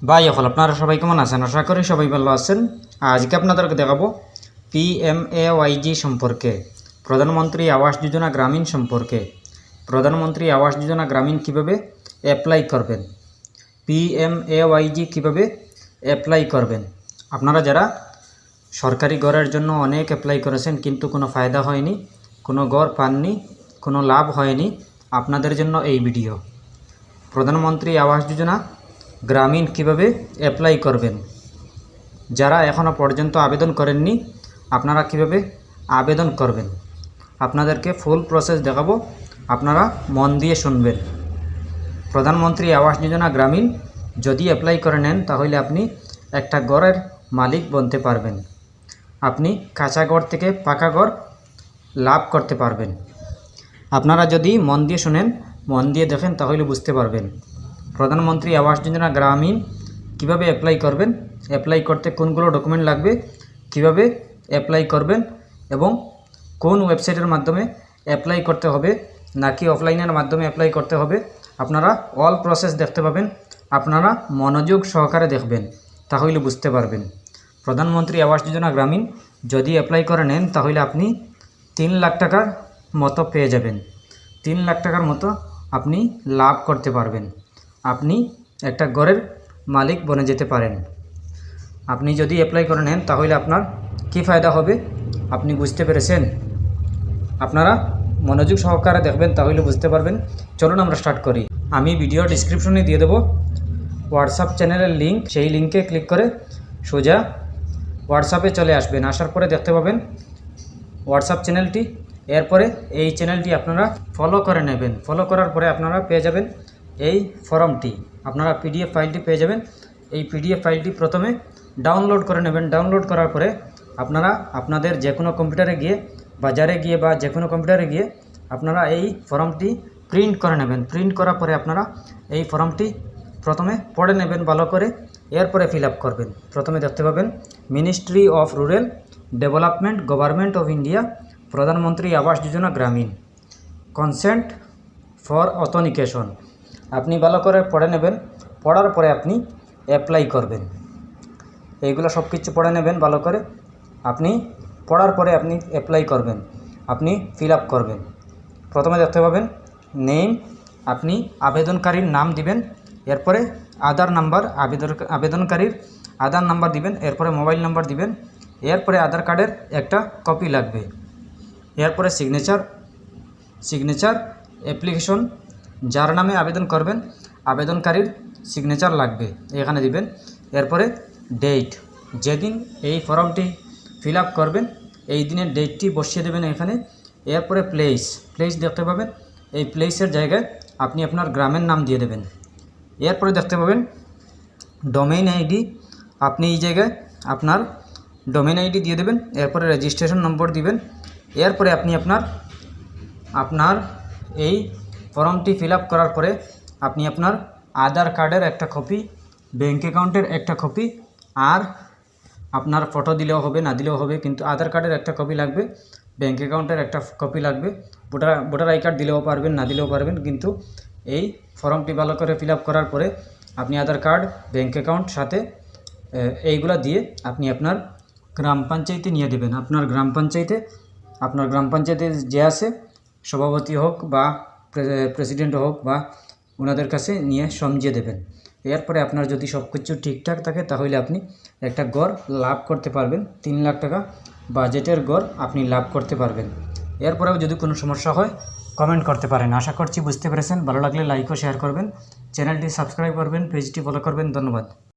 ভাই এখন আপনারা সবাই কেমন আছেন? আশা করি সবাই ভালো আছেন। আজকে আপনাদেরকে দেখাবো পিএমএওয়াইজি সম্পর্কে, প্রধানমন্ত্রী আবাস যোজনা গ্রামীণ সম্পর্কে। প্রধানমন্ত্রী আবাস যোজনা গ্রামীণ কিভাবে অ্যাপ্লাই করবেন, পিএমএওয়াইজি কিভাবে অ্যাপ্লাই করবেন। আপনারা যারা সরকারি ঘরের জন্য অনেক অ্যাপ্লাই করেছেন কিন্তু কোনো ফায়দা হয়নি, কোনো ঘর পাননি, কোনো লাভ হয়নি, আপনাদের জন্য এই ভিডিও। প্রধানমন্ত্রী আবাস যোজনা গ্রামীণ কিভাবে অ্যাপ্লাই করবেন, যারা এখনও পর্যন্ত আবেদন করেননি আপনারা কিভাবে আবেদন করবেন, আপনাদেরকে ফুল প্রসেস দেখাবো, আপনারা মন দিয়ে শুনবেন। প্রধানমন্ত্রী আবাস যোজনা গ্রামীণ যদি অ্যাপ্লাই করে নেন তাহলে আপনি একটা ঘরের মালিক বনতে পারবেন। আপনি কাঁচা ঘর থেকে পাকা ঘর লাভ করতে পারবেন। আপনারা যদি মন দিয়ে শুনেন, মন দিয়ে দেখেন তাহলে বুঝতে পারবেন প্রধানমন্ত্রী আবাস যোজনা গ্রামীণ কিভাবে অ্যাপ্লাই করবেন, অ্যাপ্লাই করতে কোনগুলো ডকুমেন্ট লাগবে, কিভাবে অ্যাপ্লাই করবেন এবং কোন ওয়েবসাইটের মাধ্যমে অ্যাপ্লাই করতে হবে নাকি অফলাইনের মাধ্যমে অ্যাপ্লাই করতে হবে। আপনারা অল প্রসেস দেখতে পাবেন। আপনারা মনোযোগ সহকারে দেখবেন তাহলে বুঝতে পারবেন। প্রধানমন্ত্রী আবাস যোজনা গ্রামীণ যদি অ্যাপ্লাই করে নেন তাহলে আপনি 3 লাখ টাকার মতো পেয়ে যাবেন। 3 লাখ টাকার মতো আপনি লাভ করতে পারবেন। আপনি একটা ঘরের মালিক বনে যেতে পারেন। আপনি যদি অ্যাপ্লাই করে নেন তাহলে আপনার কী ফায়দা হবে আপনি বুঝতে পেরেছেন? আপনারা মনোযোগ সহকারে দেখবেন তাহলে বুঝতে পারবেন। চলুন আমরা স্টার্ট করি। আমি ভিডিও ডিসক্রিপশনে দিয়ে দেবো হোয়াটসঅ্যাপ চ্যানেলের লিঙ্ক, সেই লিঙ্কে ক্লিক করে সোজা হোয়াটসঅ্যাপে চলে আসবেন। আসার পরে দেখতে পাবেন হোয়াটসঅ্যাপ চ্যানেলটি। এরপরে এই চ্যানেলটি আপনারা ফলো করে নেবেন। ফলো করার পরে আপনারা পেয়ে যাবেন এই ফর্মটি, আপনারা পিডিএফ ফাইলটি পেয়ে যাবেন। এই পিডিএফ ফাইলটি প্রথমে ডাউনলোড করে নেবেন। ডাউনলোড করার পরে আপনারা আপনাদের যে কোনো কম্পিউটারে গিয়ে, বাজারে গিয়ে বা যে কোনো কম্পিউটারে গিয়ে আপনারা এই ফর্মটি প্রিন্ট করে নেবেন। প্রিন্ট করার পরে আপনারা এই ফর্মটি প্রথমে পড়ে নেবেন ভালো করে, এরপরে ফিল আপ করবেন। প্রথমে দেখতে পাবেন ministry of rural development, government of India, প্রধানমন্ত্রী আবাস যোজনা গ্রামীণ, কনসেন্ট ফর অথেন্টিকেশন। আপনি ভালো করে পড়ে নেবেন। পড়ার পরে আপনি অ্যাপ্লাই করবেন। এইগুলো সব কিছু পড়ে নেবেন ভালো করে। আপনি পড়ার পরে আপনি অ্যাপ্লাই করবেন, আপনি ফিল আপ করবেন। প্রথমে দেখতে পাবেন নেম, আপনি আবেদনকারীর নাম দিবেন। এরপরে আধার নাম্বার, আবেদনকারীর আধার নাম্বার দিবেন। এরপরে মোবাইল নাম্বার দিবেন। এরপরে আধার কার্ডের একটা কপি লাগবে। এরপরে সিগনেচার অ্যাপ্লিকেশন, যার নামে আবেদন করবেন আবেদনকারীর সিগনেচার লাগবে, এখানে দিবেন। এরপরে ডেট, যেদিন এই ফর্মটি ফিল আপ করবেন এই দিনের ডেটটি বসিয়ে দেবেন এখানে। এরপরে প্লেস দেখতে পাবেন, এই প্লেসের জায়গায় আপনি আপনার গ্রামের নাম দিয়ে দেবেন। এরপরে দেখতে পাবেন ডোমেইন আইডি, আপনি এই জায়গায় আপনার ডোমেইন আইডি দিয়ে দেবেন। এরপরে রেজিস্ট্রেশন নম্বর দিবেন। এরপরে আপনি আপনার এই ফর্মটি ফিল আপ করার পরে আপনি আপনার আধার কার্ডের একটা কপি, ব্যাঙ্ক অ্যাকাউন্টের একটা কপি, আর আপনার ফটো দিলেও হবে না দিলেও হবে, কিন্তু আধার কার্ডের একটা কপি লাগবে, ব্যাঙ্ক অ্যাকাউন্টের একটা কপি লাগবে। ভোটার আই কার্ড দিলেও পারবেন, না দিলেও পারবেন, কিন্তু এই ফর্মটি ভালো করে ফিল আপ করার পরে আপনি আধার কার্ড, ব্যাঙ্ক অ্যাকাউন্ট সাথে এইগুলা দিয়ে আপনি আপনার গ্রাম পঞ্চায়েতে নিয়ে দেবেন। আপনার গ্রাম পঞ্চায়েতে যে আছে সভাপতি হোক বা প্রেসিডেন্ট হোক বা ওনাদের কাছে নিয়ে সমঝিয়ে দেবেন। এরপরে আপনার যদি সব কিছু ঠিকঠাক থাকে তাহলে আপনি একটা গড় লাভ করতে পারবেন। 3 লাখ টাকা বাজেটের গড় আপনি লাভ করতে পারবেন। এরপরেও যদি কোনো সমস্যা হয় কমেন্ট করতে পারেন। আশা করছি বুঝতে পেরেছেন। ভালো লাগলে লাইক ও শেয়ার করবেন, চ্যানেলটি সাবস্ক্রাইব করবেন, পেজটি ফলো করবেন। ধন্যবাদ।